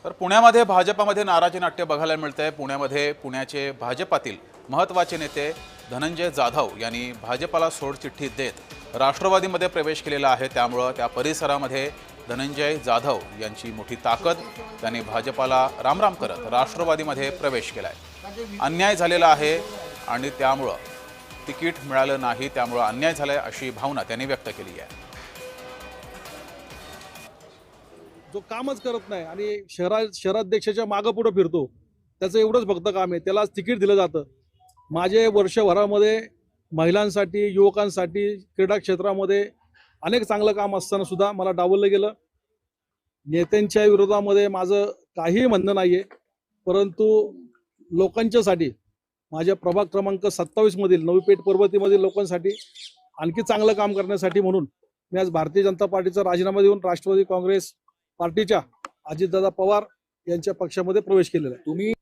तर पुण्यामध्ये भाजपामध्ये नाराजी नाट्य बघायला मिळतंय। पुण्याचे भाजपातील महत्त्वाचे नेते धनंजय जाधव यांनी भाजपाला सोडचिठ्ठी देत राष्ट्रवादीमध्ये प्रवेश केलेला आहे। त्यामुळे त्या परिसरामध्ये धनंजय जाधव यांची मोठी ताकद, त्यांनी भाजपाला रामराम करत राष्ट्रवादीमध्ये प्रवेश केलाय। अन्याय झालेला आहे आणि त्यामुळे तिकीट मिळालं नाही, त्यामुळे अन्याय झालाय अशी भावना त्यांनी व्यक्त केली आहे। जो कामच करत नाही आणि शहराध्यक्षाच्या मागं पुढे फिरतो, त्याचं एवढंच फक्त काम आहे, त्याला तिकीट दिलं जातं। माझे वर्षभरामध्ये महिलांसाठी, युवकांसाठी, क्रीडा क्षेत्रामध्ये अनेक चांगलं काम असताना सुद्धा मला डावललं गेलं। नेत्यांच्या विरोधामध्ये माझं काहीही म्हणणं नाहीये, परंतु लोकांच्यासाठी, माझ्या प्रभाग क्रमांक 27 मधील नवी पेठ पर्वतीमधील लोकांसाठी आणखी चांगलं काम करण्यासाठी म्हणून मी आज भारतीय जनता पार्टीचा राजीनामा देऊन राष्ट्रवादी काँग्रेस पार्टीच्या अजितदादा पवार यांच्या पक्षामध्ये प्रवेश केलेला आहे। तुम्ही